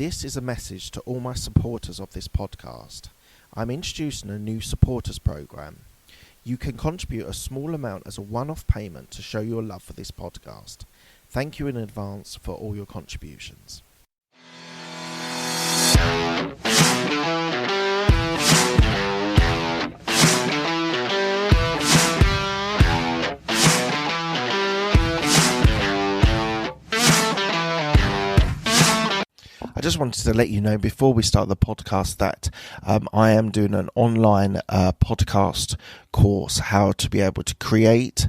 This is a message to all my supporters of this podcast. I'm introducing a new supporters program. You can contribute a small amount as a one-off payment to show your love for this podcast. Thank you in advance for all your contributions. I just wanted to let you know before we start the podcast that I am doing an online podcast course, how to be able to create,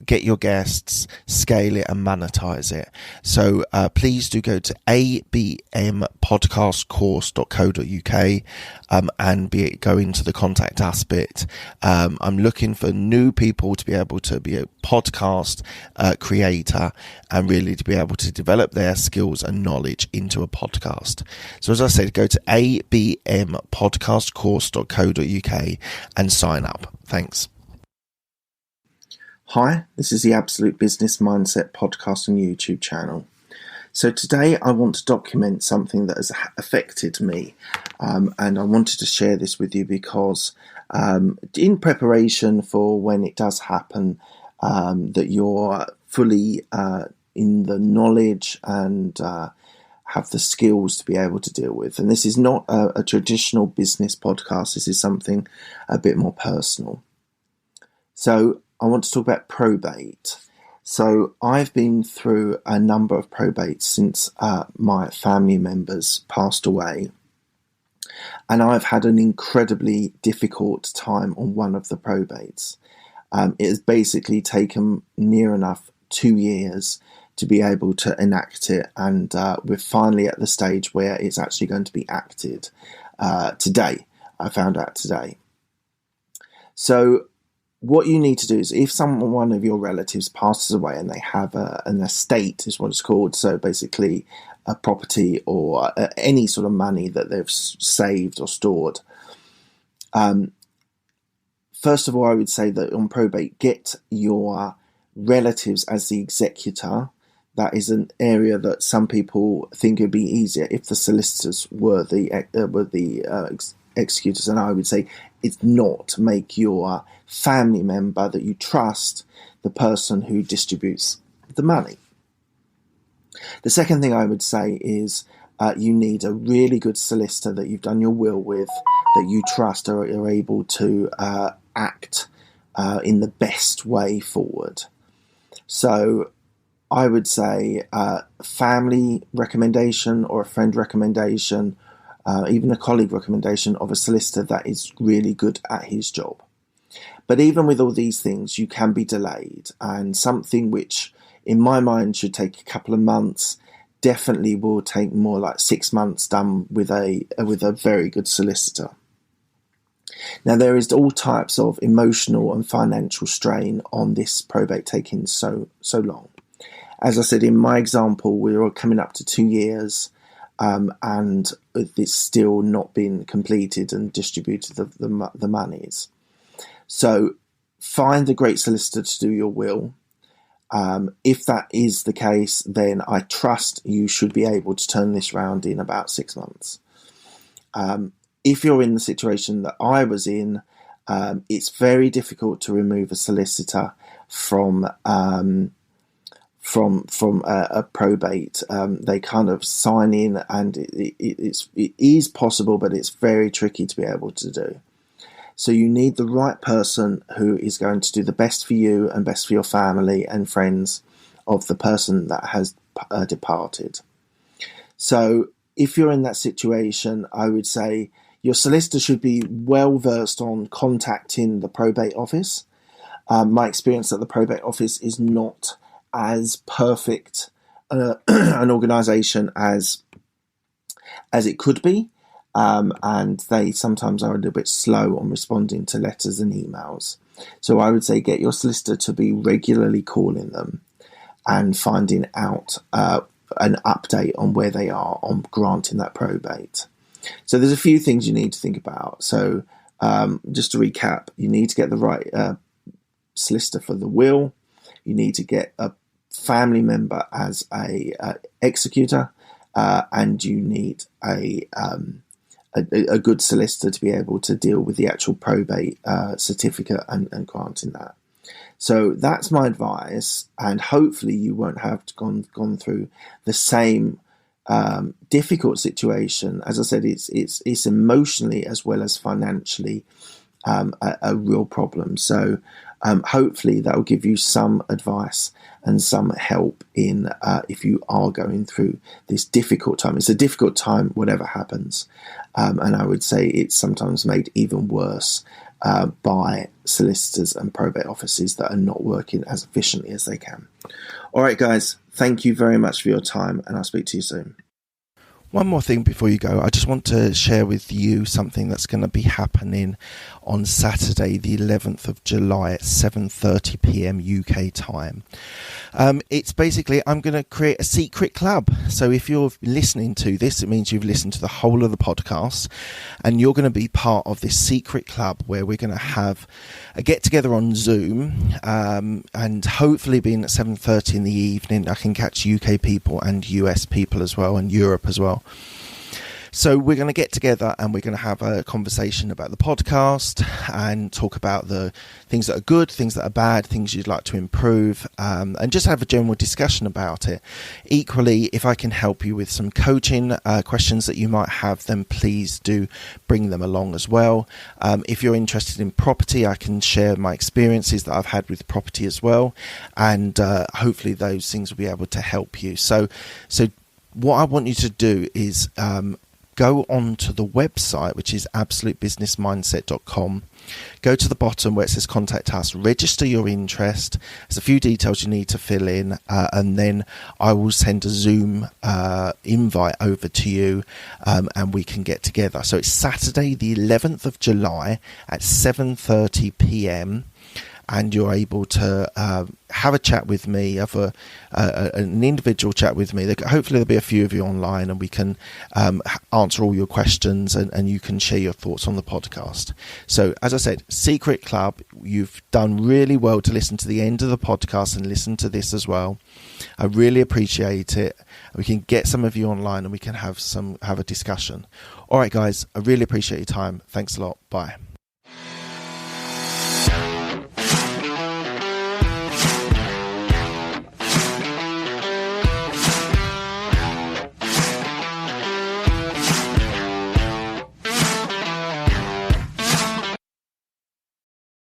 get your guests, scale it and monetize it. So please do go to abmpodcastcourse.co.uk and go into the contact us bit. I'm looking for new people to be able to be a podcast creator and really to be able to develop their skills and knowledge into a podcast. So as I said, go to abmpodcastcourse.co.uk and sign up. Thanks. Hi, this is the Absolute Business Mindset podcast and YouTube channel. So today I want to document something that has affected me, and I wanted to share this with you because in preparation for when it does happen, that you're fully in the knowledge and have the skills to be able to deal with. And this is not a traditional business podcast. This is something a bit more personal. So I want to talk about probate. So I've been through a number of probates since my family members passed away. And I've had an incredibly difficult time on one of the probates. It has basically taken near enough 2 years to be able to enact it, and we're finally at the stage where it's actually going to be acted today. I found out today. So what you need to do is, if one of your relatives passes away and they have an estate, is what it's called, so basically a property or any sort of money that they've saved or stored, first of all, I would say that on probate, get your relatives as the executor. That is an area that some people think would be easier if the solicitors were the executors, and I would say it's not. Make your family member that you trust the person who distributes the money. The second thing I would say is you need a really good solicitor that you've done your will with, that you trust are able to act in the best way forward. So I would say family recommendation or a friend recommendation, even a colleague recommendation of a solicitor that is really good at his job. But even with all these things, you can be delayed, and something which in my mind should take a couple of months definitely will take more like 6 months done with a very good solicitor. Now, there is all types of emotional and financial strain on this probate taking so long. As I said, in my example, we're coming up to 2 years, and it's still not been completed and distributed the monies. So find a great solicitor to do your will. If that is the case, then I trust you should be able to turn this round in about 6 months. If you're in the situation that I was in, it's very difficult to remove a solicitor from a probate. They kind of sign in, and it is possible, but it's very tricky to be able to do. So you need the right person who is going to do the best for you and best for your family and friends of the person that has departed. So if you're in that situation, I would say your solicitor should be well versed on contacting the probate office. My experience at the probate office is not as perfect an organisation as it could be, and they sometimes are a little bit slow on responding to letters and emails. So I would say get your solicitor to be regularly calling them and finding out an update on where they are on granting that probate. So there's a few things you need to think about. So just to recap, you need to get the right solicitor for the will. You need to get a family member as a executor, and you need a good solicitor to be able to deal with the actual probate certificate and granting that. So that's my advice, and hopefully you won't have gone through the same difficult situation. As I said, it's emotionally as well as financially a real problem. So hopefully that will give you some advice and some help in if you are going through this difficult time. It's a difficult time, whatever happens, and I would say it's sometimes made even worse by solicitors and probate offices that are not working as efficiently as they can. All right, guys, thank you very much for your time, and I'll speak to you soon. One more thing before you go, I just want to share with you something that's going to be happening on Saturday, the 11th of July at 7:30 p.m. UK time. It's basically, I'm going to create a secret club. So if you're listening to this, it means you've listened to the whole of the podcast, and you're going to be part of this secret club where we're going to have a get together on Zoom, and hopefully being at 7:30 in the evening, I can catch UK people and US people as well, and Europe as well. So we're going to get together and we're going to have a conversation about the podcast and talk about the things that are good, things that are bad, things you'd like to improve, and just have a general discussion about it. Equally, if I can help you with some coaching questions that you might have, then please do bring them along as well. If you're interested in property, I can share my experiences that I've had with property as well, and hopefully those things will be able to help you. So what I want you to do is go on to the website, which is absolutebusinessmindset.com. Go to the bottom where it says contact us, register your interest. There's a few details you need to fill in, and then I will send a Zoom invite over to you, and we can get together. So it's Saturday the 11th of July at 7:30 p.m. and you're able to have a chat with me, have an individual chat with me. Hopefully there'll be a few of you online, and we can answer all your questions, and you can share your thoughts on the podcast. So, as I said, secret club, you've done really well to listen to the end of the podcast and listen to this as well. I really appreciate it. We can get some of you online and we can have a discussion. All right, guys, I really appreciate your time. Thanks a lot. Bye.